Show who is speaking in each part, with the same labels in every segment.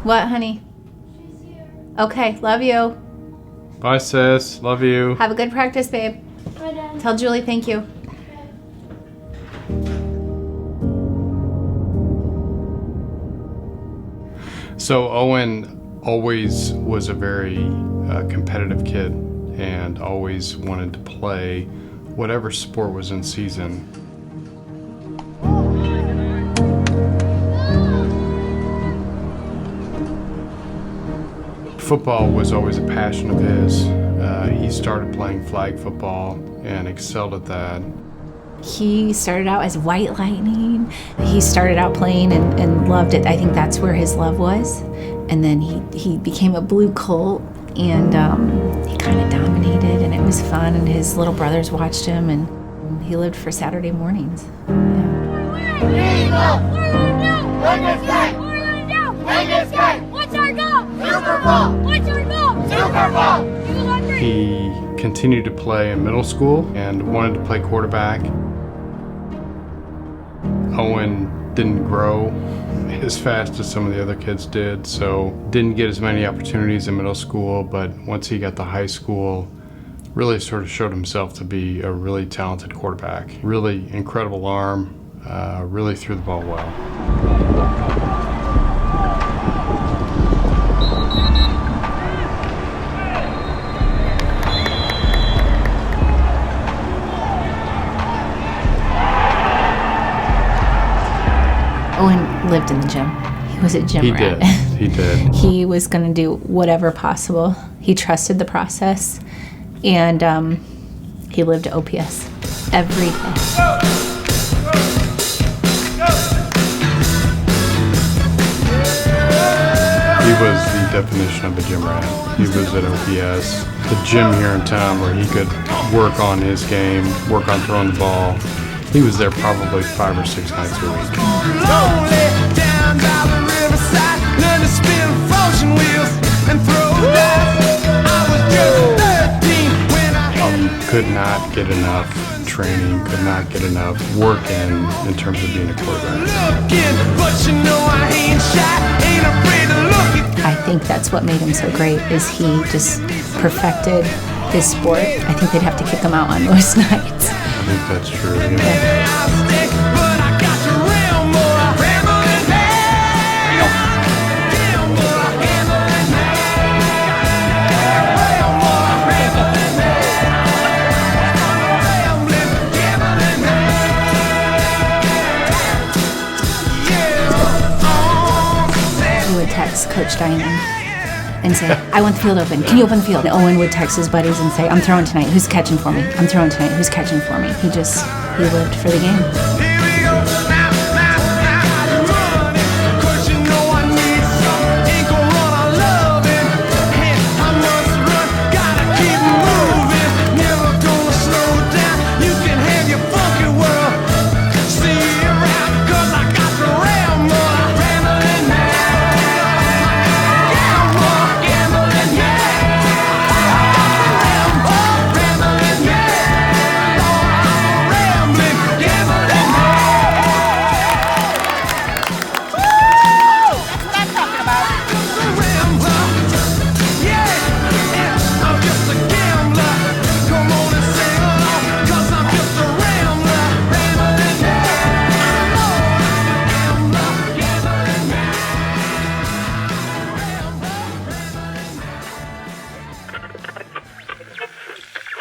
Speaker 1: What, honey?
Speaker 2: She's here.
Speaker 1: Okay, love you.
Speaker 3: Bye, sis. Love you.
Speaker 1: Have a good practice, babe.
Speaker 2: Bye, Dad.
Speaker 1: Tell Julie thank you.
Speaker 3: So Owen always was a very competitive kid and always wanted to play whatever sport was in season. Football was always a passion of his. He started playing flag football and excelled at that.
Speaker 1: He started out as White Lightning. He started out playing and loved it. I think that's where his love was. And then he became a Blue Colt, and he kind of dominated, and it was fun. And his little brothers watched him, and he lived for Saturday mornings.
Speaker 2: What's our goal? Super Bowl! What's our goal? Super Bowl!
Speaker 3: He continued to play in middle school and wanted to play quarterback. Owen didn't grow as fast as some of the other kids did, so didn't get as many opportunities in middle school, but once he got to high school, really sort of showed himself to be a really talented quarterback. Really incredible arm, really threw the ball well.
Speaker 1: Owen lived in the gym. He was a gym rat.
Speaker 3: He did.
Speaker 1: He was going to do whatever possible. He trusted the process, and he lived OPS every day.
Speaker 3: He was the definition of a gym rat. He was at OPS, the gym here in town where he could work on his game, work on throwing the ball. He was there probably 5 or 6 nights a week. Could not get enough training, could not get enough work in terms of being a quarterback.
Speaker 1: I think that's what made him so great, is he just perfected his sport. I think they'd have to kick him out on most nights.
Speaker 3: I think that's true, yeah.
Speaker 1: He would text Coach Ayen and say, I want the field open. Can you open the field? And Owen would text his buddies and say, I'm throwing tonight. Who's catching for me? I'm throwing tonight. Who's catching for me? He lived for the game.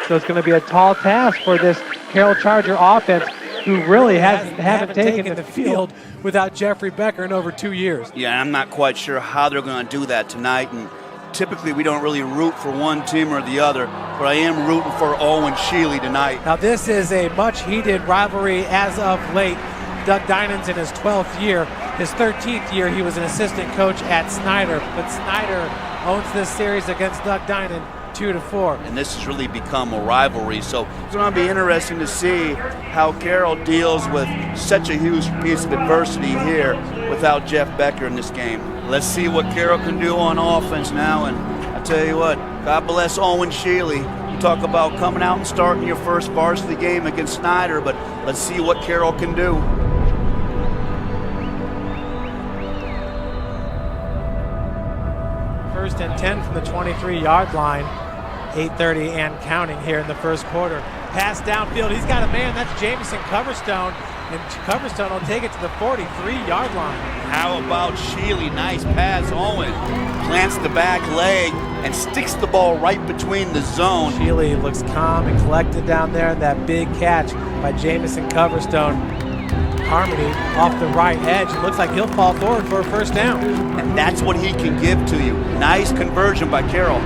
Speaker 4: So it's going to be a tall task for this Carroll Charger offense, who really haven't taken the field without Jeffrey Becker in over 2 years.
Speaker 5: Yeah, I'm not quite sure how they're going to do that tonight. And typically we don't really root for one team or the other, but I am rooting for Owen Scheele tonight.
Speaker 4: Now this is a much heated rivalry as of late. Doug Dynan's in his 12th year. His 13th year he was an assistant coach at Snyder, but Snyder owns this series against Doug Dynan 2-4.
Speaker 5: And this has really become a rivalry, so it's going to be interesting to see how Carroll deals with such a huge piece of adversity here without Jeff Becker in this game. Let's see what Carroll can do on offense now, and I tell you what, God bless Owen Scheele. You talk about coming out and starting your first varsity game against Snyder, but let's see what Carroll can do.
Speaker 4: First and 10 from the 23-yard line. 8:30 and counting here in the first quarter. Pass downfield. He's got a man. That's Jamison Coverstone. And Coverstone will take it to the 43-yard line.
Speaker 5: How about Scheele? Nice pass. Owen plants the back leg and sticks the ball right between the zone.
Speaker 4: Scheele looks calm and collected down there. That big catch by Jamison Coverstone. Harmony off the right edge. It looks like he'll fall forward for a first down.
Speaker 5: And that's what he can give to you. Nice conversion by Carroll.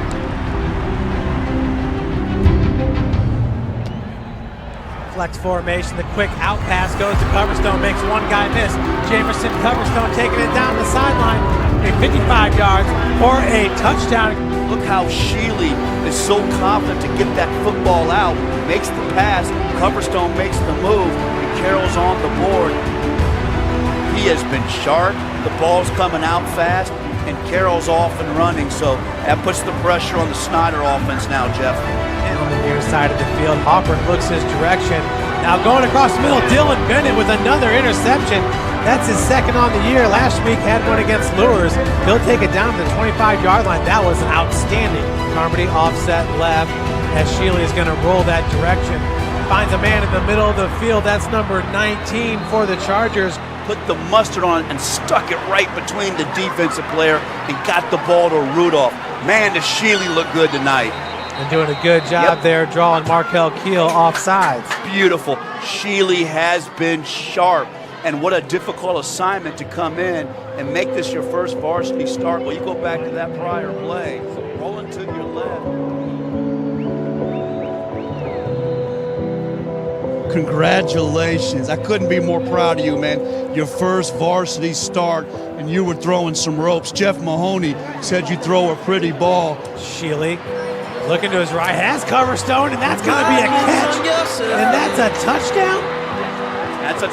Speaker 4: Flex formation, the quick out pass goes to Coverstone, makes one guy miss. Jamerson Coverstone taking it down the sideline, 55 yards for a touchdown.
Speaker 5: Look how Scheele is so confident to get that football out, makes the pass, Coverstone makes the move, and Carroll's on the board. He has been sharp, the ball's coming out fast, and Carroll's off and running, so that puts the pressure on the Snyder offense now, Jeff.
Speaker 4: And on the near side of the field, Hopper looks his direction. Now going across the middle, Dylan Bennett with another interception. That's his second on the year. Last week had one against Lures. He'll take it down to the 25-yard line. That was an outstanding Carmody offset left as Scheele is going to roll that direction. Finds a man in the middle of the field. That's number 19 for the Chargers.
Speaker 5: Put the mustard on it and stuck it right between the defensive player and got the ball to Rudolph. Man, does Scheele look good tonight.
Speaker 4: And doing a good job there drawing Markel Keel off sides.
Speaker 5: Beautiful. Scheele has been sharp. And what a difficult assignment to come in and make this your first varsity start. Well, you go back to that prior play. Rolling to your left.
Speaker 6: Congratulations. I couldn't be more proud of you, man. Your first varsity start, and you were throwing some ropes. Jeff Mahoney said you throw a pretty ball.
Speaker 4: Scheele looking to his right, has Coverstone, and that's going to be a catch. And that's a touchdown?
Speaker 5: That's a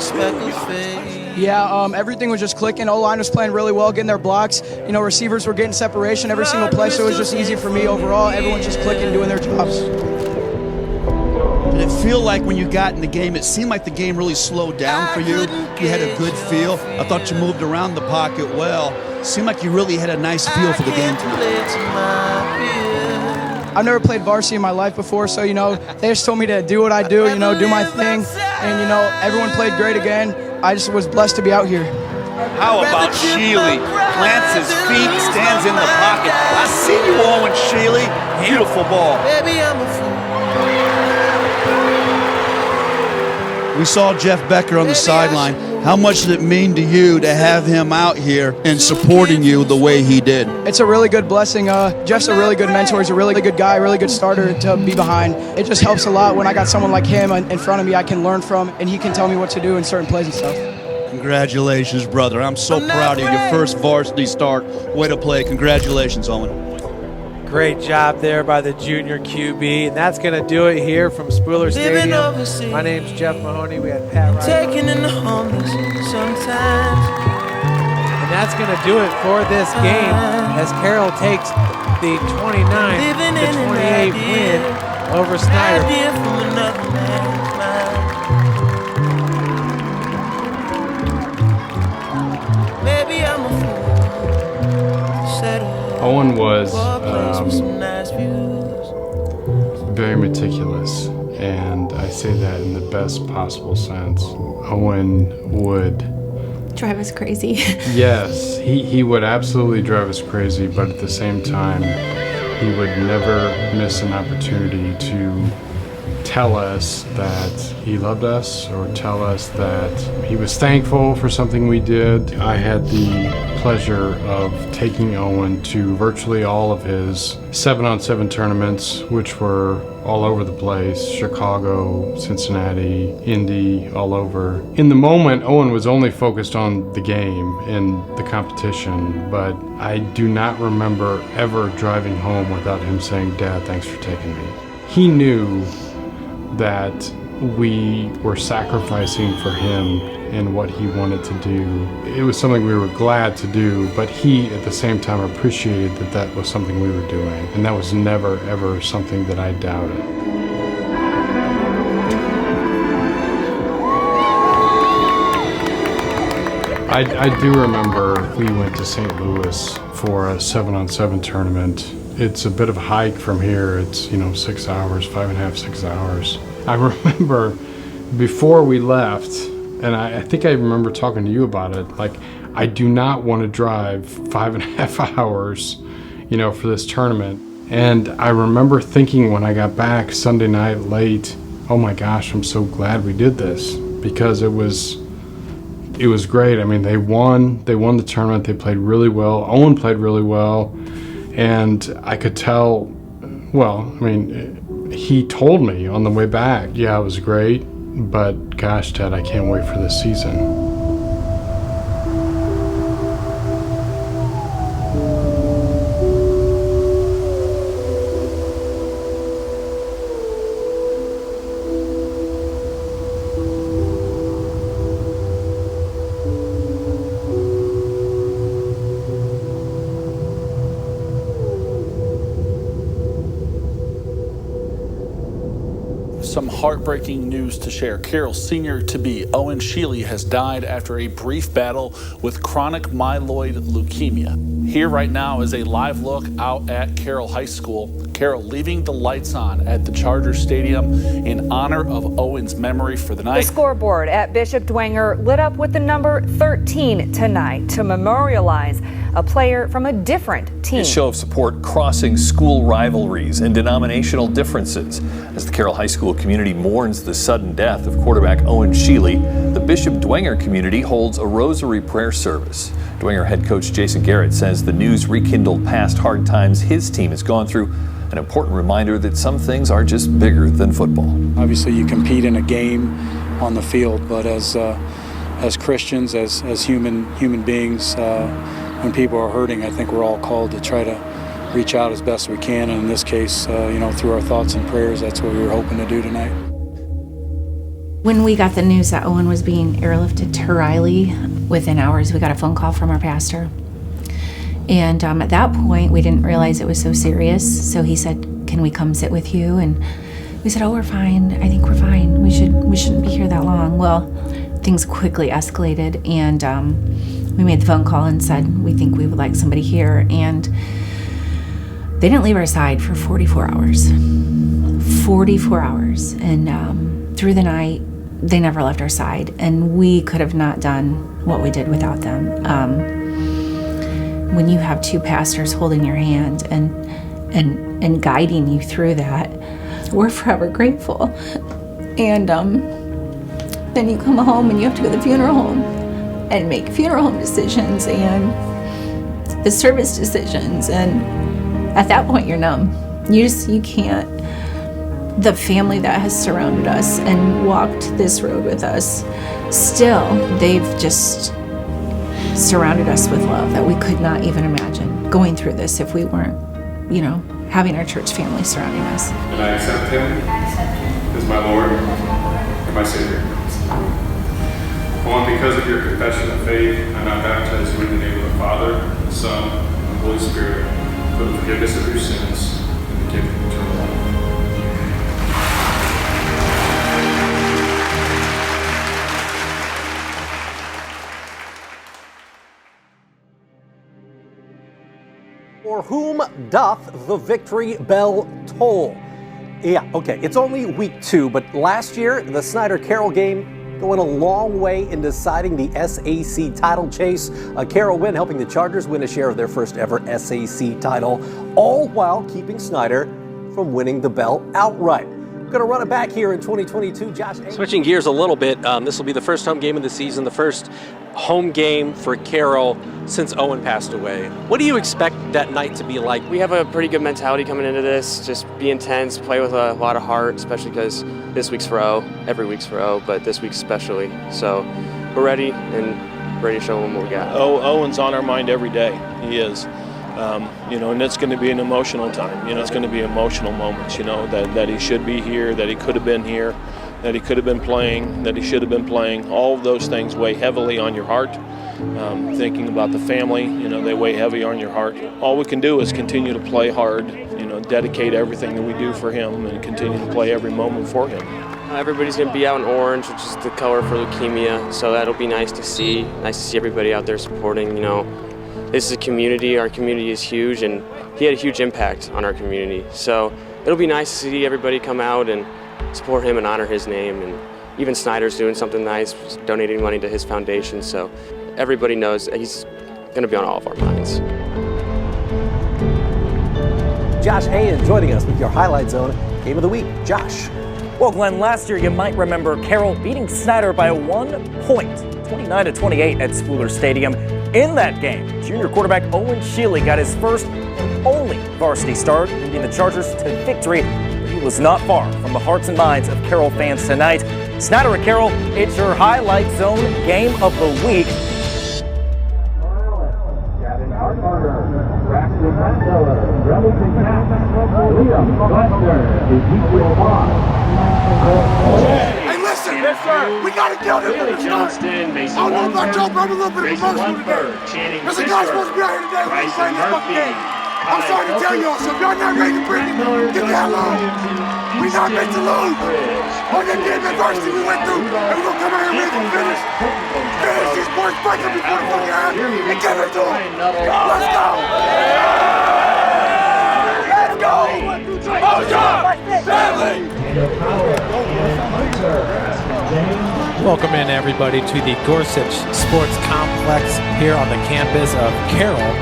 Speaker 5: touchdown.
Speaker 7: Yeah, everything was just clicking. O-line was playing really well, getting their blocks. You know, receivers were getting separation every single play, so it was just easy for me overall. Everyone's just clicking, doing their jobs.
Speaker 6: Did it feel like when you got in the game, it seemed like the game really slowed down for you? You had a good feel. I thought you moved around the pocket well. It seemed like you really had a nice feel for the game tonight.
Speaker 7: I've never played varsity in my life before, so, you know, they just told me to do what I do, you know, do my thing. And, you know, everyone played great again. I just was blessed to be out here.
Speaker 5: How about Scheele? Plants his feet, stands in the pocket. I see you, Owen Scheele. Beautiful ball.
Speaker 8: Baby, I'm a fool.
Speaker 6: We saw Jeff Becker on the sideline. How much did it mean to you to have him out here and supporting you the way he did?
Speaker 7: It's a really good blessing. Jeff's a really good mentor. He's a really good guy, really good starter to be behind. It just helps a lot when I got someone like him in front of me I can learn from, and he can tell me what to do in certain plays and stuff.
Speaker 6: Congratulations, brother. I'm so proud of you. Your first varsity start. Way to play. Congratulations, Owen.
Speaker 4: Great job there by the junior QB, and that's going to do it here from Spooler Stadium. My name's Jeff Mahoney. We had Pat Wright.
Speaker 8: Taking in the homeless sometimes.
Speaker 4: And that's going to do it for this game as Carroll takes the 29-28 win over Snyder.
Speaker 8: Maybe I'm a fool. Settle.
Speaker 3: Owen was very meticulous, and I say that in the best possible sense. Owen would
Speaker 1: Drive us crazy.
Speaker 3: Yes, he would absolutely drive us crazy, but at the same time, He would never miss an opportunity to tell us that he loved us or tell us that he was thankful for something we did. I had the pleasure of taking Owen to virtually all of his 7-on-7 tournaments, which were all over the place, Chicago, Cincinnati, Indy, all over. In the moment, Owen was only focused on the game and the competition, but I do not remember ever driving home without him saying, "Dad, thanks for taking me." He knew that we were sacrificing for him and what he wanted to do. It was something we were glad to do, but he at the same time appreciated that that was something we were doing. And that was never, ever something that I doubted. I do remember we went to St. Louis for a 7-on-7 tournament. It's a bit of a hike from here. It's, 6 hours, 5.5, 6 hours. I remember before we left, and I think I remember talking to you about it, like, I do not want to drive 5.5 hours, for this tournament. And I remember thinking when I got back Sunday night late, oh my gosh, I'm so glad we did this, because it was great. I mean, they won the tournament. They played really well. Owen played really well. And I could tell, he told me on the way back, yeah, it was great, but gosh, Dad, I can't wait for this season.
Speaker 9: Some heartbreaking news to share. Carroll senior-to-be Owen Scheele has died after a brief battle with chronic myeloid leukemia. Here right now is a live look out at Carroll High School. Carroll leaving the lights on at the Charger Stadium in honor of Owen's memory for the night.
Speaker 10: The scoreboard at Bishop Dwenger lit up with the number 13 tonight to memorialize a player from a different team.
Speaker 11: A show of support crossing school rivalries and denominational differences. As the Carroll High School community mourns the sudden death of quarterback Owen Scheele, the Bishop Dwenger community holds a rosary prayer service. Dwenger head coach Jason Garrett says the news rekindled past hard times his team has gone through, an important reminder that some things are just bigger than football.
Speaker 12: Obviously you compete in a game on the field, but as Christians, as human beings, when people are hurting, I think we're all called to try to reach out as best we can, and in this case, through our thoughts and prayers, that's what we were hoping to do tonight.
Speaker 1: When we got the news that Owen was being airlifted to Rowley, within hours we got a phone call from our pastor. And at that point, we didn't realize it was so serious, so he said, "Can we come sit with you?" And we said, "Oh, we're fine. I think we're fine. We shouldn't be here that long." Well, things quickly escalated, and we made the phone call and said, "We think we would like somebody here." And they didn't leave our side for 44 hours. 44 hours. And through the night, they never left our side. And we could have not done what we did without them. When you have two pastors holding your hand and guiding you through that, we're forever grateful. And then you come home and you have to go to the funeral home and make funeral home decisions and the service decisions, and at that point you're numb. You can't. The family that has surrounded us and walked this road with us, still, they've just surrounded us with love that we could not even imagine going through this if we weren't, having our church family surrounding us.
Speaker 13: And I accept him as my Lord and my Savior. Owen, because of your confession of faith, I now baptize you in the name of the Father, the Son, and the Holy Spirit, for the forgiveness of your sins and the gift of eternal life.
Speaker 14: For whom doth the victory bell toll? Yeah, okay, it's only week 2, but last year, the Snyder-Carroll game going a long way in deciding the SAC title chase. A Carroll win helping the Chargers win a share of their first ever SAC title, all while keeping Snyder from winning the belt outright. Going to run it back here in 2022. Josh.
Speaker 15: Switching gears a little bit, this will be the first home game of the season, the first home game for Carroll since Owen passed away. What do you expect that night to be like?
Speaker 16: We have a pretty good mentality coming into this. Just be intense, play with a lot of heart, especially because this week's for O. Every week's for O, but this week especially. So we're ready and ready to show them what we got.
Speaker 17: Owen's on our mind every day. He is. And it's going to be an emotional time. It's going to be emotional moments, that he should be here, that he could have been here, that he could have been playing, that he should have been playing. All of those things weigh heavily on your heart. Thinking about the family, they weigh heavy on your heart. All we can do is continue to play hard, dedicate everything that we do for him and continue to play every moment for him.
Speaker 16: Everybody's going to be out in orange, which is the color for leukemia, so that'll be nice to see. Nice to see everybody out there supporting, This is a community. Our community is huge, and he had a huge impact on our community. So it'll be nice to see everybody come out and support him and honor his name. And even Snyder's doing something nice, donating money to his foundation. So everybody knows that he's going to be on all of our minds.
Speaker 14: Josh Ayen joining us with your Highlight Zone Game of the Week. Josh.
Speaker 18: Well, Glenn, last year you might remember Carroll beating Snyder by 1 point, 29-28 at Spooler Stadium. In that game, junior quarterback Owen Scheele got his first and only varsity start, leading the Chargers to victory. But he was not far from the hearts and minds of Carroll fans tonight. Snyder at Carroll, it's your Highlight Zone Game of the Week.
Speaker 2: Hey, listen! Yes, sir. We gotta kill this in the Johnston. I don't know about y'all, but I'm a little bit emotional today. There's a guy supposed to be out here today when he's playing this fucking game. I'm sorry to tell y'all, so if y'all not ready to bring it, get the hell on. We not meant to lose. On that damn adversity we went through, and we're gonna come out here ready to finish. Finish these boys fighting before the fucking half and give it to them. Let's go! Let's go!
Speaker 4: Welcome in, everybody, to the Gorsuch Sports Complex here on the campus of Carroll.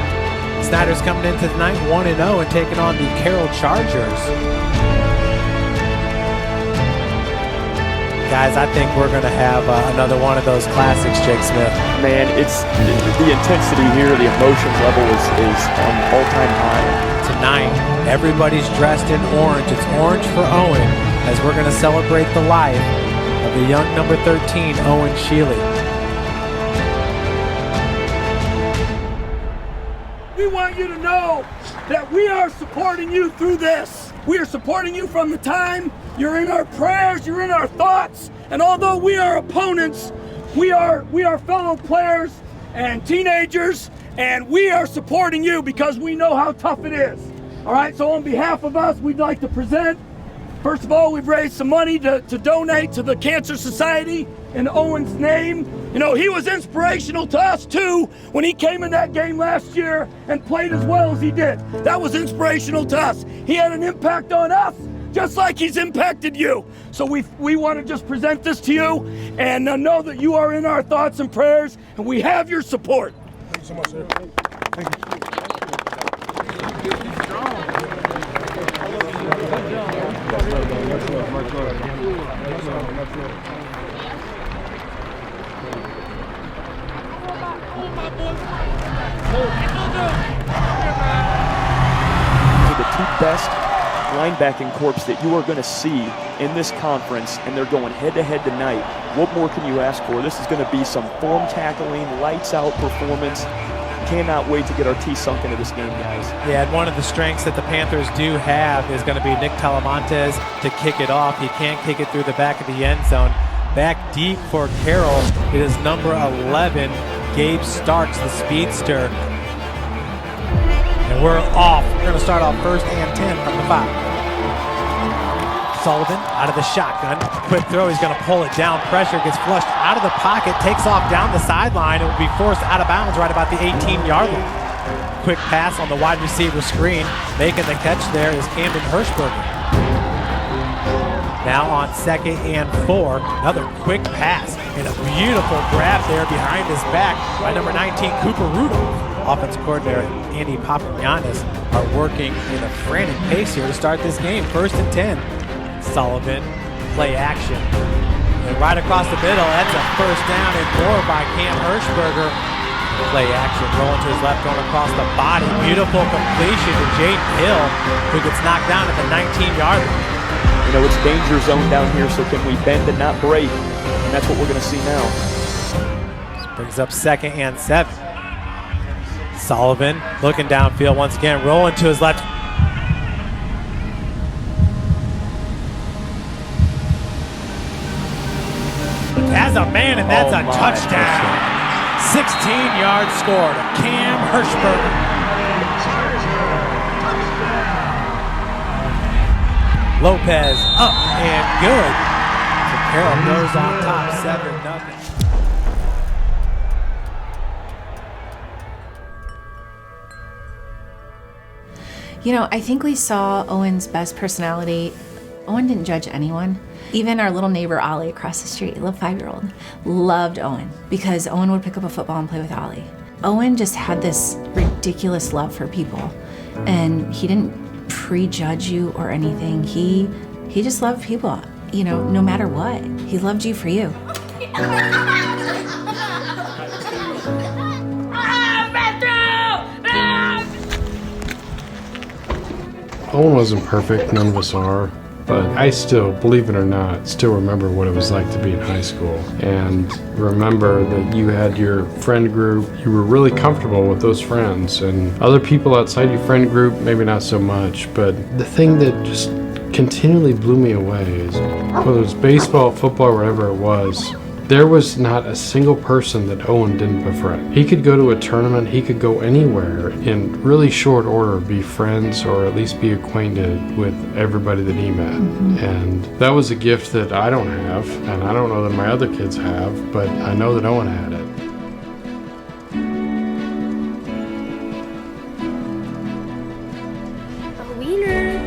Speaker 4: Snyder's coming into the night 1-0 and taking on the Carroll Chargers. Guys, I think we're going to have another one of those classics, Jake Smith.
Speaker 19: Man, it's the intensity here, the emotion level is on all-time high.
Speaker 4: Tonight, everybody's dressed in orange. It's orange for Owen as we're going to celebrate the life of the young number 13, Owen Scheele.
Speaker 20: We want you to know that we are supporting you through this. We are supporting you from the time you're in our prayers, you're in our thoughts, and although we are opponents, we are fellow players and teenagers, and we are supporting you because we know how tough it is. All right, so on behalf of us, we'd like to present, first of all, we've raised some money to donate to the Cancer Society in Owen's name. He was inspirational to us too when he came in that game last year and played as well as he did. That was inspirational to us. He had an impact on us, just like he's impacted you. So we want to just present this to you and know that you are in our thoughts and prayers, and we have your support.
Speaker 2: Thank you so much, sir. Thank you.
Speaker 19: The two best linebacking corps that you are going to see in this conference, and they're going head-to-head tonight. What more can you ask for? This is going to be some form tackling, lights-out performance. Cannot wait to get our teeth sunk into this game, guys.
Speaker 4: Yeah, and one of the strengths that the Panthers do have is going to be Nick Talamontes to kick it off. He can't kick it through the back of the end zone. Back deep for Carroll, it is number 11, Gabe Starks, the speedster. And we're off. We're going to start off first and 10 from the 5. Sullivan out of the shotgun. Quick throw. He's going to pull it down. Pressure gets flushed out of the pocket. Takes off down the sideline. It will be forced out of bounds right about the 18-yard line. Quick pass on the wide receiver screen. Making the catch there is Camden Hirschberger. Now on 2nd and 4, another quick pass and a beautiful grab there behind his back by number 19, Cooper Rudolph. Offensive coordinator Andy Papagiannis are working in a frantic pace here to start this game. 1st and 10. Sullivan, play action. And right across the middle, that's a 1st down and 4 by Cam Hirschberger. Play action, rolling to his left, going across the body. Beautiful completion to Jaden Hill, who gets knocked down at the 19-yard line.
Speaker 19: You know, it's danger zone down here, so can we bend and not break? And that's what we're going to see now.
Speaker 4: This brings up 2nd and 7. Sullivan looking downfield once again, rolling to his left. Has a man, and that's a touchdown. 16-yard score to Cam Hirschberger. Lopez up and good. So Carroll goes on top 7-0.
Speaker 1: You know, I think we saw Owen's best personality. Owen didn't judge anyone. Even our little neighbor, Ollie, across the street, little 5-year-old, loved Owen because Owen would pick up a football and play with Ollie. Owen just had this ridiculous love for people, and he didn't prejudge you or anything. He just loved people, you know, no matter what. He loved you for you.
Speaker 3: Owen wasn't perfect, none of us are, but I still, believe it or not, still remember what it was like to be in high school. And remember that you had your friend group, you were really comfortable with those friends, and other people outside your friend group, maybe not so much. But the thing that just continually blew me away is, whether it was baseball, football, or whatever it was, there was not a single person that Owen didn't befriend. He could go to a tournament, he could go anywhere in really short order, be friends or at least be acquainted with everybody that he met. And that was a gift that I don't have, and I don't know that my other kids have, but I know that Owen had it.
Speaker 2: A wiener.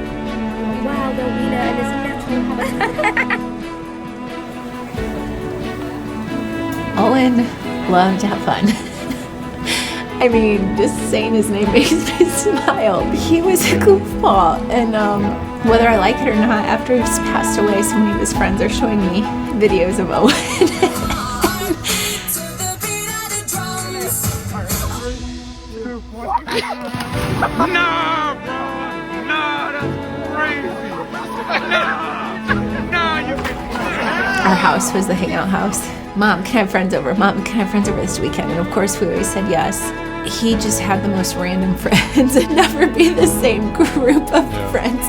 Speaker 2: Wow, the wiener and his natural habitat.
Speaker 1: Owen loved to have fun. I mean, just saying his name makes me smile. He was a goofball, and whether I like it or not, after he's passed away, so many of his friends are showing me videos of Owen. Our house was the hangout house. Mom, can I have friends over? Mom, can I have friends over this weekend? And of course, we always said yes. He just had the most random friends. It'd never be the same group of friends.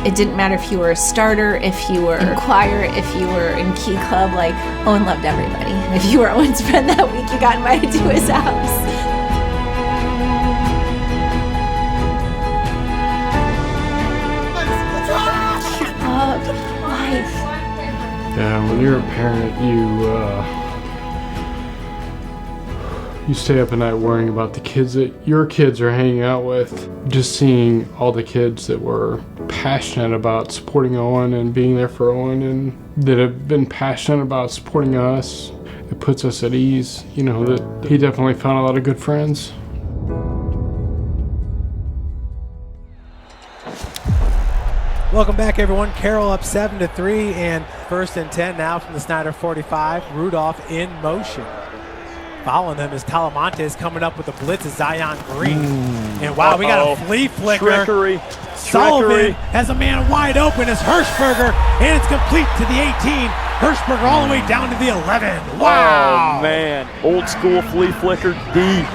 Speaker 1: It didn't matter if you were a starter, if you were in choir, if you were in Key Club, like, Owen loved everybody. If you were Owen's friend that week, you got invited to his house. He loved life.
Speaker 3: Yeah, when you're a parent, you stay up at night worrying about the kids that your kids are hanging out with. Just seeing all the kids that were passionate about supporting Owen and being there for Owen, and that have been passionate about supporting us, it puts us at ease, you know, that he definitely found a lot of good friends.
Speaker 4: Welcome back, everyone. Carroll up 7-3, and 1st and 10 now from the Snyder 45. Rudolph in motion. Following them is Talamontes coming up with a blitz is Ayen Green. And wow, we got a flea flicker.
Speaker 19: Trickery.
Speaker 4: Sullivan has a man wide open as Hirschberger, and it's complete to the 18. Hirschberger all the way down to the 11. Wow.
Speaker 19: Oh, man. Old school flea flicker deep.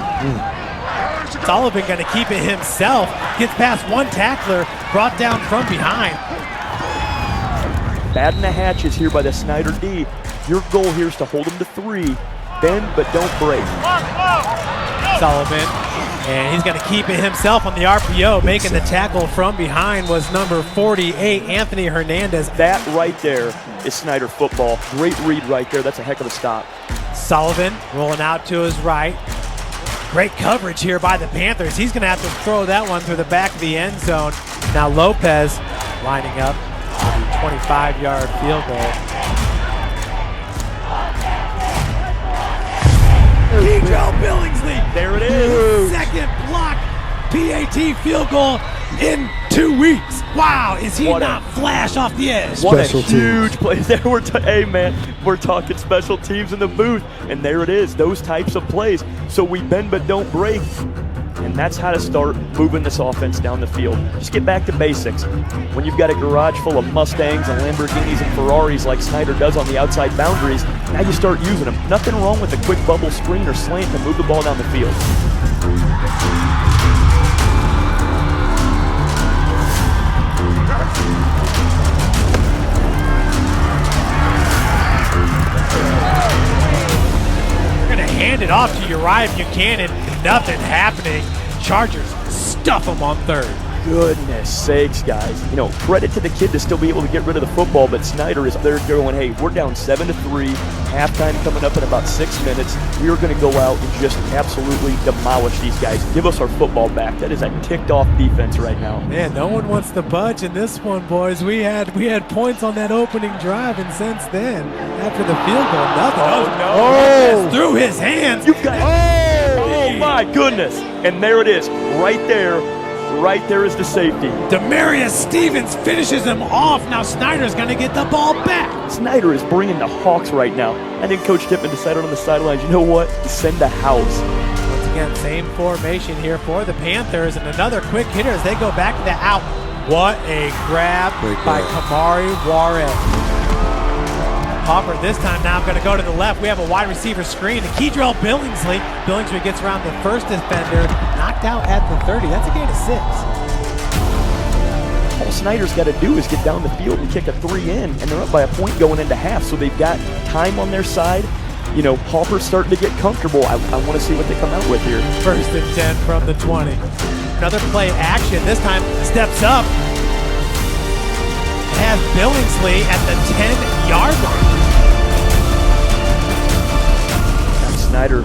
Speaker 4: Sullivan going to keep it himself. Gets past one tackler, brought down from behind.
Speaker 19: Batting the hatches here by the Snyder D. Your goal here is to hold them to 3. Bend, but don't break.
Speaker 4: Sullivan, and he's going to keep it himself on the RPO. Making the tackle from behind was number 48, Anthony Hernandez.
Speaker 19: That right there is Snyder football. Great read right there. That's a heck of a stop.
Speaker 4: Sullivan rolling out to his right. Great coverage here by the Panthers. He's going to have to throw that one through the back of the end zone. Now Lopez lining up. 25-yard field goal. Joe Billingsley.
Speaker 19: There it is.
Speaker 4: Second block PAT field goal in 2 weeks. Wow, is he not flash off the edge?
Speaker 19: What a huge play. There hey man, we're talking special teams in the booth, and there it is, those types of plays. So we bend but don't break. And that's how to start moving this offense down the field. Just get back to basics. When you've got a garage full of Mustangs and Lamborghinis and Ferraris like Snyder does on the outside boundaries, now you start using them. Nothing wrong with a quick bubble screen or slant to move the ball down the field.
Speaker 4: Hand it off to Uriah Buchanan. Nothing happening. Chargers stuff them on third.
Speaker 19: Goodness sakes, guys. You know, credit to the kid to still be able to get rid of the football, but Snyder is there going, hey, we're down 7-3, halftime coming up in about 6 minutes. We are going to go out and just absolutely demolish these guys. Give us our football back. That is a ticked-off defense right now.
Speaker 4: Man, no one wants to budge in this one, boys. We had points on that opening drive, and since then, after the field goal, nothing. Oh, no. Through his hands.
Speaker 19: You've got oh, my goodness. And there it is, right there. Right there is the safety.
Speaker 4: Demarius Stevens finishes him off. Now Snyder's going to get the ball back.
Speaker 19: Snyder is bringing the Hawks right now. I think Coach Tippmann decided on the sidelines, you know what? Send the house.
Speaker 4: Once again, same formation here for the Panthers, and another quick hitter as they go back to the out. What a grab by Kamari Juarez. Hopper this time now going to go to the left. We have a wide receiver screen. The Kedrell Billingsley. Billingsley gets around the first defender, knocked out at the 30. That's a gain of 6.
Speaker 19: All Snyder's got to do is get down the field and kick a 3 in, and they're up by a point going into half, so they've got time on their side. You know, Hopper's starting to get comfortable. I want to see what they come out with here.
Speaker 4: First and 10 from the 20. Another play action. This time steps up. Has Billingsley at the 10-yard line.
Speaker 19: Snyder,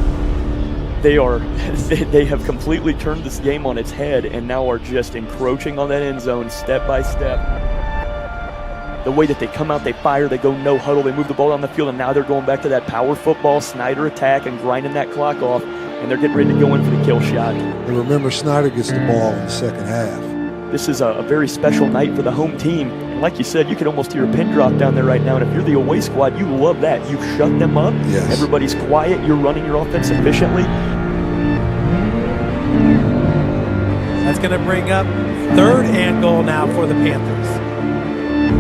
Speaker 19: they have completely turned this game on its head and now are just encroaching on that end zone step by step. The way that they come out, they fire, they go no huddle, they move the ball down the field, and now they're going back to that power football Snyder attack and grinding that clock off, and they're getting ready to go in for the kill shot.
Speaker 21: And remember, Snyder gets the ball in the second half.
Speaker 19: This is a very special night for the home team. And like you said, you can almost hear a pin drop down there right now. And if you're the away squad, you love that. You shut them up.
Speaker 21: Yes.
Speaker 19: Everybody's quiet. You're running your offense efficiently.
Speaker 4: That's going to bring up third and goal now for the Panthers.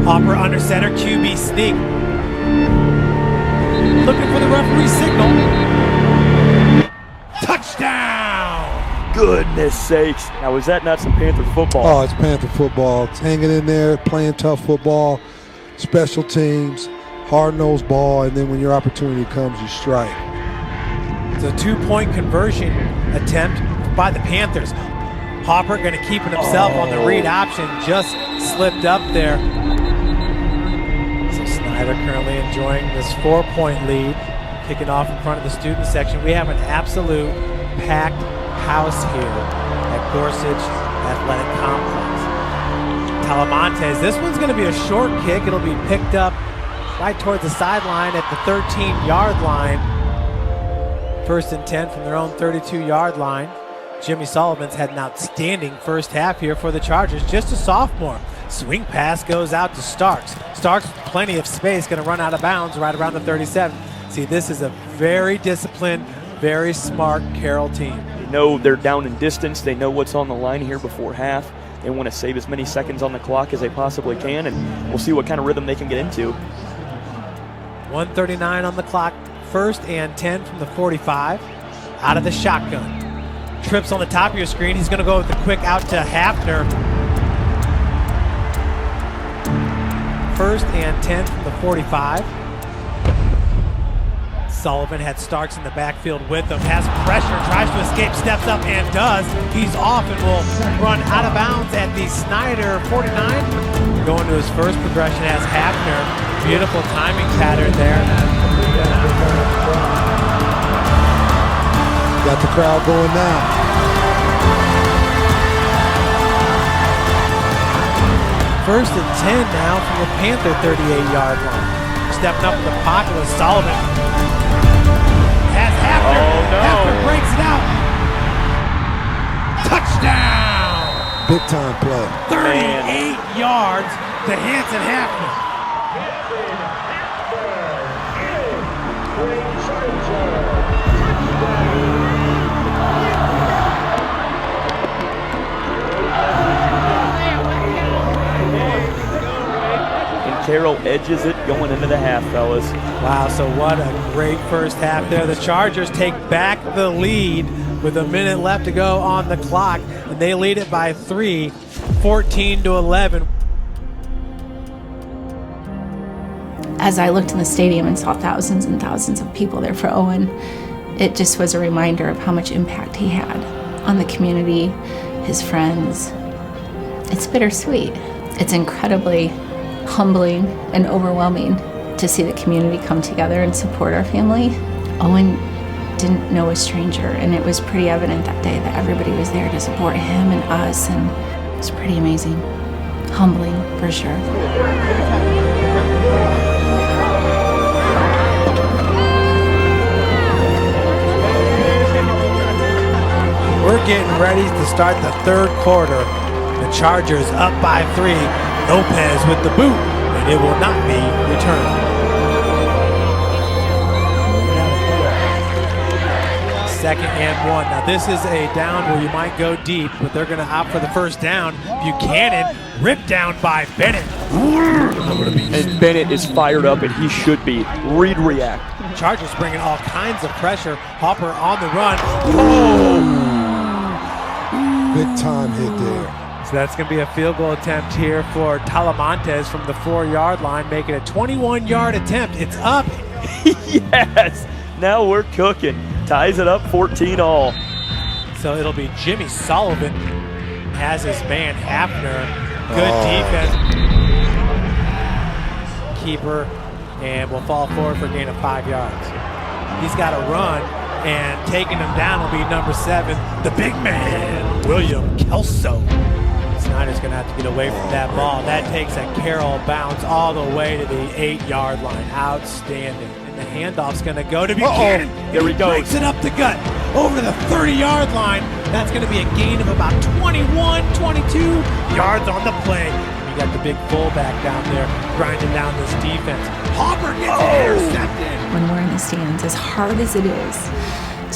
Speaker 4: Hopper under center, QB sneak. Looking for the referee signal. Touchdown!
Speaker 19: Goodness sakes. Now, is that not some Panther football?
Speaker 21: Oh, it's Panther football. It's hanging in there, playing tough football, special teams, hard-nosed ball, and then when your opportunity comes, you strike.
Speaker 4: It's a 2-point conversion attempt by the Panthers. Hopper going to keep it himself on the read option, just slipped up there. So Snyder currently enjoying this 4-point lead, kicking off in front of the student section. We have an absolute packed house here at Gorsuch Athletic Complex. Talamontes, this one's going to be a short kick. It'll be picked up right towards the sideline at the 13-yard line. First and 10 from their own 32-yard line. Jimmy Sullivan's had an outstanding first half here for the Chargers. Just a sophomore. Swing pass goes out to Starks. Starks with plenty of space, going to run out of bounds right around the 37. See, this is a very disciplined, very smart Carroll team.
Speaker 19: They know they're down in distance. They know what's on the line here before half. They want to save as many seconds on the clock as they possibly can, and we'll see what kind of rhythm they can get into.
Speaker 4: 1:39 on the clock. First and 10 from the 45. Out of the shotgun. Trips on the top of your screen. He's going to go with the quick out to Hafner. First and 10 from the 45. Sullivan had Starks in the backfield with him. Has pressure, tries to escape, steps up and does. He's off and will run out of bounds at the Snyder 49. Going to his first progression as Hafner. Beautiful timing pattern there.
Speaker 21: Got the crowd going now.
Speaker 4: 1st and 10 now from the Panther 38-yard line. Stepping up in the pocket with Sullivan. Has Hafner.
Speaker 19: Oh, no.
Speaker 4: Hafner breaks it out. Touchdown!
Speaker 21: Big time play.
Speaker 4: 38 yards to Hanson Hafner.
Speaker 19: Carroll edges it going into the half, fellas.
Speaker 4: Wow, so what a great first half there. The Chargers take back the lead with a minute left to go on the clock, and they lead it by 3, 14-11.
Speaker 1: As I looked in the stadium and saw thousands and thousands of people there for Owen, it just was a reminder of how much impact he had on the community, his friends. It's bittersweet. It's incredibly humbling and overwhelming to see the community come together and support our family. Owen didn't know a stranger, and it was pretty evident that day that everybody was there to support him and us, and it was pretty amazing. Humbling, for sure.
Speaker 4: We're getting ready to start the third quarter. The Chargers up by 3. Lopez with the boot, and it will not be returned. Second and 1. Now this is a down where you might go deep, but they're going to opt for the first down. Buchanan ripped down by Bennett.
Speaker 19: And Bennett is fired up, and he should be. Read, react.
Speaker 4: Chargers bringing all kinds of pressure. Hopper on the run.
Speaker 21: Oh! Big time hit there.
Speaker 4: So that's going to be a field goal attempt here for Talamantes from the 4-yard line, making a 21-yard attempt. It's up.
Speaker 19: Yes. Now we're cooking. Ties it up 14-all.
Speaker 4: So it'll be Jimmy Sullivan has his man Hafner. Good defense. Keeper, and will fall forward for a gain of 5 yards. He's got a run, and taking him down will be number 7, the big man, William Kelso. Snyder's going to have to get away from that ball. That takes a Carroll bounce all the way to the 8-yard line. Outstanding. And the handoff's going to go to Buchanan.
Speaker 19: There he goes.
Speaker 4: Breaks it up the gut over the 30-yard line. That's going to be a gain of about 21, 22 yards on the play. You got the big fullback down there grinding down this defense. Hopper gets intercepted.
Speaker 1: When we're in the stands, as hard as it is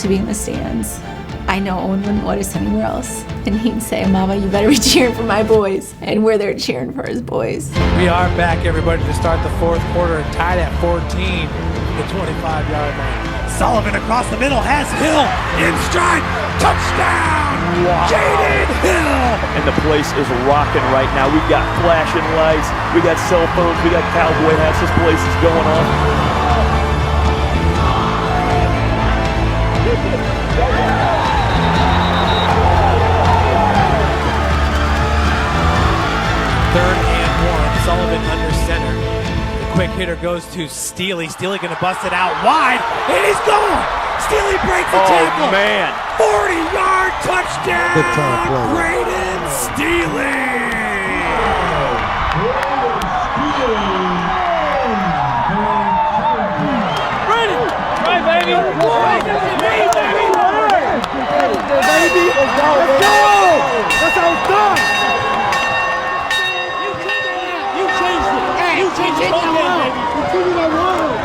Speaker 1: to be in the stands, I know Owen wouldn't want us anywhere else. And he'd say, Mama, you better be cheering for my boys. And we're there cheering for his boys.
Speaker 4: We are back, everybody, to start the fourth quarter and tied at 14, the 25-yard line. Sullivan across the middle has Hill in stride. Touchdown! Wow. Jaden Hill!
Speaker 19: And the place is rocking right now. We've got flashing lights. We got cell phones. We got cowboy hats. This place is going on.
Speaker 4: Third and 1. Sullivan under center. The quick hitter goes to Steele. Steele going to bust it out wide, and he's gone. Steele breaks the tackle.
Speaker 19: Oh, man.
Speaker 4: 40-yard touchdown.
Speaker 21: Good time play.
Speaker 4: Braden Steele.
Speaker 2: Brandon! Right, baby! Baby! Let's go! That's how it's done! You changed it! You changed it! Baby! You changed that world!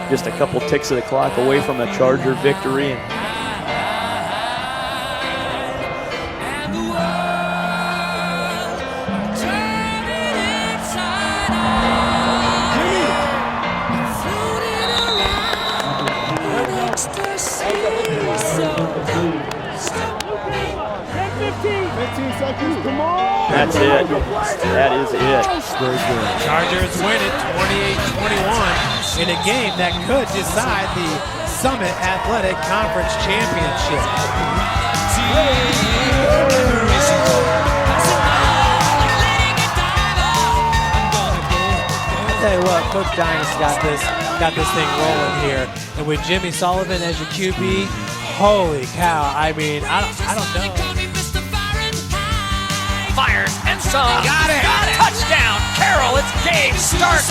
Speaker 19: Just a couple ticks of the clock away from a Charger victory. And that's it. That is it.
Speaker 4: Chargers win it 28-21 in a game that could decide the Summit Athletic Conference Championship. I'll tell you what, Coach Dinas got this got this thing rolling here. And with Jimmy Sullivan as your QB, holy cow. I mean, I don't know.
Speaker 5: Fires and some. Got it. Touchdown, Carroll. It's game start.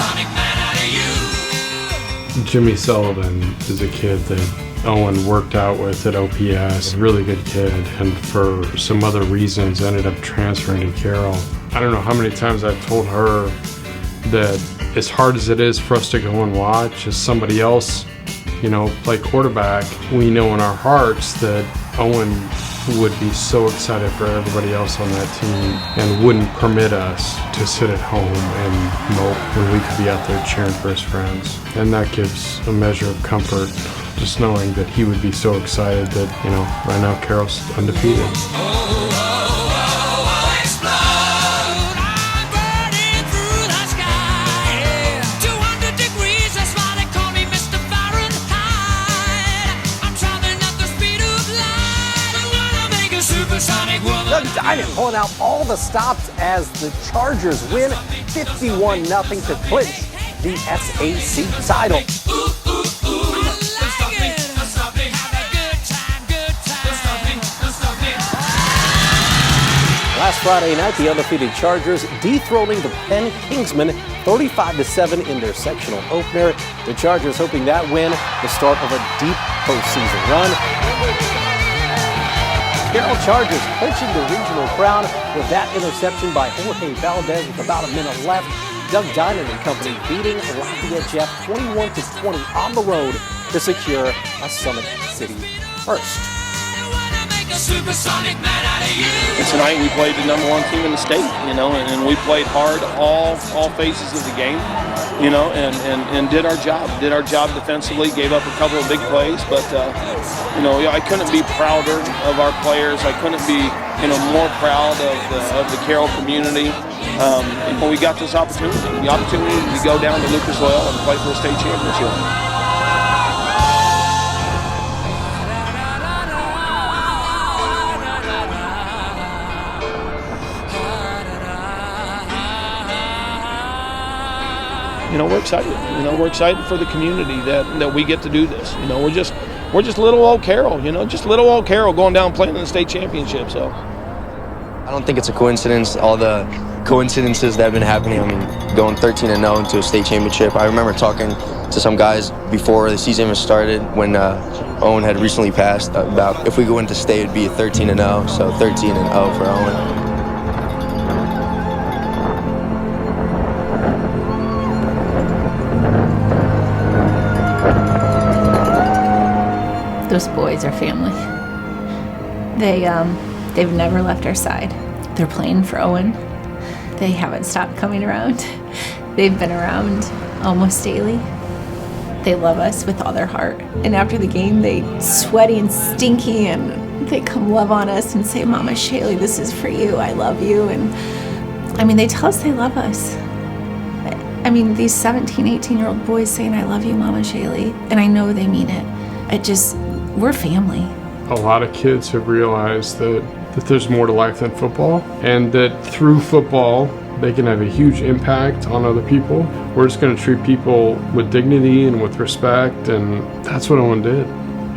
Speaker 3: Jimmy Sullivan is a kid that Owen worked out with at OPS, really good kid, and for some other reasons ended up transferring to Carroll. I don't know how many times I've told her that as hard as it is for us to go and watch, as somebody else, play quarterback, we know in our hearts that Owen would be so excited for everybody else on that team and wouldn't permit us to sit at home and mope when we could be out there cheering for his friends. And that gives a measure of comfort, just knowing that he would be so excited that, right now Carroll's undefeated.
Speaker 14: Doug Dinan pulling out all the stops as the Chargers win 51-0 to clinch the SAC title. Last Friday night, the undefeated Chargers dethroning the Penn Kingsmen 35-7 in their sectional opener. The Chargers hoping that win the start of a deep postseason run. Carroll Chargers clinching the regional crown with that interception by Jorge Valdez with about a minute left. Doug Dinan and company beating Lafayette Jeff 21-20 on the road to secure a Summit City first.
Speaker 17: And tonight we played the #1 team in the state, and we played hard all phases of the game, and did our job. Did our job defensively, gave up a couple of big plays, but, I couldn't be prouder of our players. I couldn't be, more proud of the Carroll community. We got this opportunity, to go down to Lucas Oil and play for a state championship. We're excited. We're excited for the community that we get to do this. We're just little old Carroll. Just little old Carroll going down playing in the state championship. So
Speaker 22: I don't think it's a coincidence. All the coincidences that have been happening. I mean, going 13-0 into a state championship. I remember talking to some guys before the season even started when Owen had recently passed about if we go into state, it'd be a 13-0. So 13-0 for Owen.
Speaker 1: Those boys are family. They've never left our side. They're playing for Owen. They haven't stopped coming around. They've been around almost daily. They love us with all their heart. And after the game, they sweaty and stinky, and they come love on us and say, "Mama Scheele, this is for you. I love you." And they tell us they love us. These 17, 18-year-old boys saying, "I love you, Mama Scheele," and I know they mean it. We're family.
Speaker 3: A lot of kids have realized that there's more to life than football, and that through football they can have a huge impact on other people. We're just going to treat people with dignity and with respect, and that's what Owen did.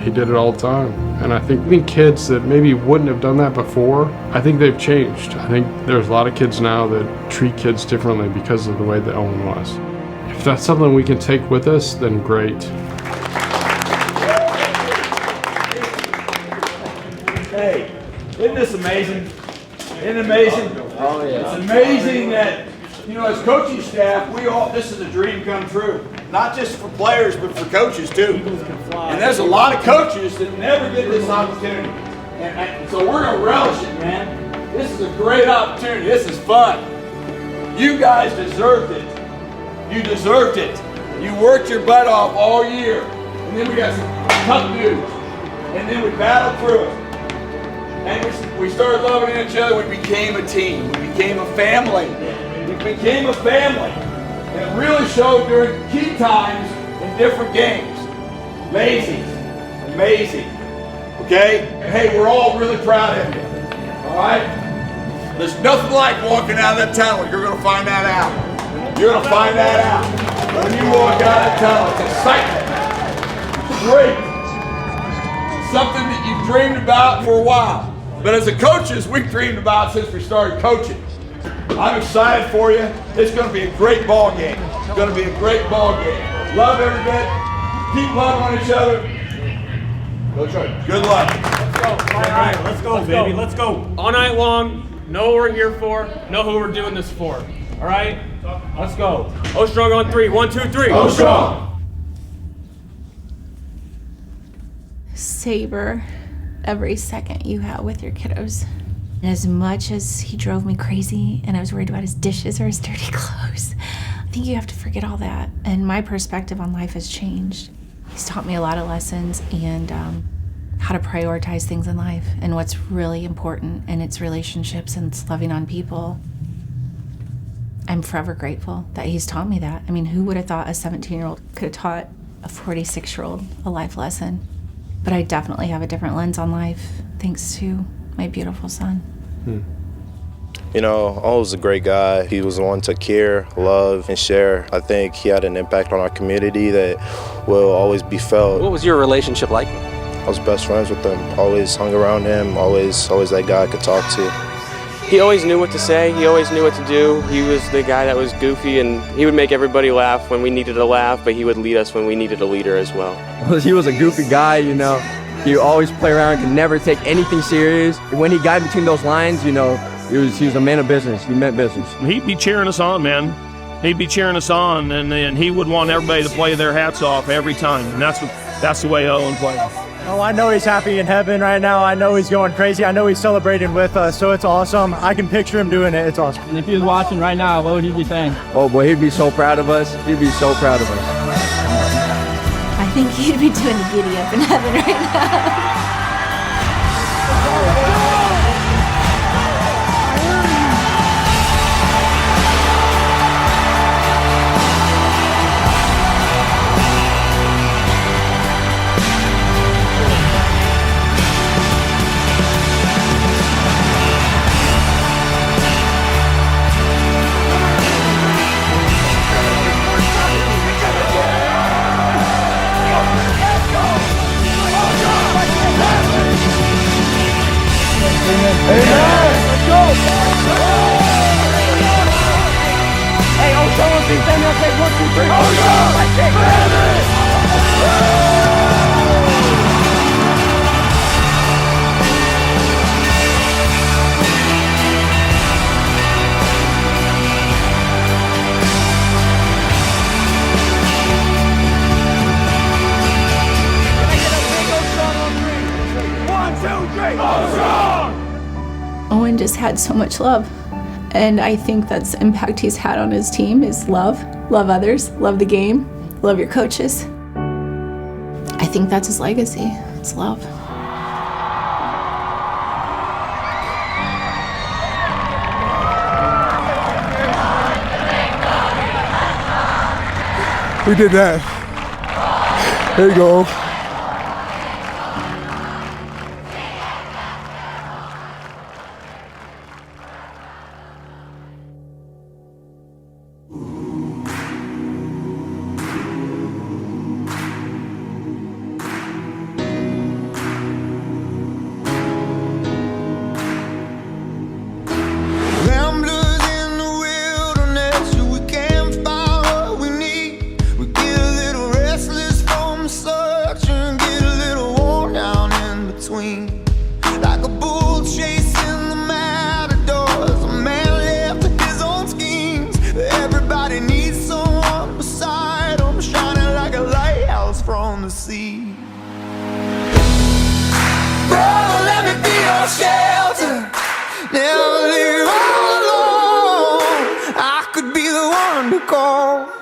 Speaker 3: He did it all the time. And I think kids that maybe wouldn't have done that before, I think they've changed. I think there's a lot of kids now that treat kids differently because of the way that Owen was. If that's something we can take with us, then great.
Speaker 23: Hey, isn't this amazing? Isn't it amazing? Oh, yeah. It's amazing that, as coaching staff, this is a dream come true. Not just for players, but for coaches too. And there's a lot of coaches that never get this opportunity. And so we're going to relish it, man. This is a great opportunity. This is fun. You guys deserved it. You deserved it. You worked your butt off all year. And then we got some tough dudes. And then we battled through it. And we started loving each other. We became a team. We became a family. We became a family. And it really showed during key times in different games. Amazing. Amazing. Okay? Hey, we're all really proud of you. All right? There's nothing like walking out of that tunnel. You're going to find that out. You're going to find that out. When you walk out of town, it's excitement. It's great. Something that you've dreamed about for a while. But as a coaches, we've dreamed about since we started coaching. I'm excited for you. It's going to be a great ball game. It's going to be a great ball game. Love every bit. Keep loving on each other. Go Chargers. Good luck.
Speaker 6: Let's go. All right, let's go, baby. Let's go. All night long. Know what we're here for. Know who we're doing this for. All right? Let's go. O strong on 3. 1, 2, 3.
Speaker 23: O strong.
Speaker 1: Savor every second you have with your kiddos. And as much as he drove me crazy and I was worried about his dishes or his dirty clothes, I think you have to forget all that. And my perspective on life has changed. He's taught me a lot of lessons and how to prioritize things in life and what's really important, and it's relationships and it's loving on people. I'm forever grateful that he's taught me that. I mean, who would have thought a 17-year-old could have taught a 46-year-old a life lesson? But I definitely have a different lens on life thanks to my beautiful son.
Speaker 7: You know, Owen was a great guy. He was the one to care, love, and share. I think he had an impact on our community that will always be felt.
Speaker 15: What was your relationship like?
Speaker 7: I was best friends with him. Always hung around him. Always that guy I could talk to.
Speaker 16: He always knew what to say. He always knew what to do. He was the guy that was goofy, and he would make everybody laugh when we needed to laugh, but he would lead us when we needed a leader as well.
Speaker 8: He was a goofy guy, you know. He always play around, could never take anything serious. When he got between those lines, you know, he was a man of business. He meant business.
Speaker 17: He'd be cheering us on, man. He'd be cheering us on, and he would want everybody to play their hats off every time, and that's the way Owen played.
Speaker 24: Oh, I know he's happy in heaven right now. I know he's going crazy. I know he's celebrating with us, so it's awesome. I can picture him doing it. It's awesome.
Speaker 25: And if he was watching right now, what would he be saying?
Speaker 8: Oh, boy, he'd be so proud of us. He'd be so proud of us.
Speaker 1: I think he'd be doing a giddy up in heaven right now. Owen just had so much love, and I think that's the impact he's had on his team is love others, love the game, love your coaches. I think that's his legacy, it's love.
Speaker 21: We did that. There you go.
Speaker 2: Never leave all alone. I could be the one to call.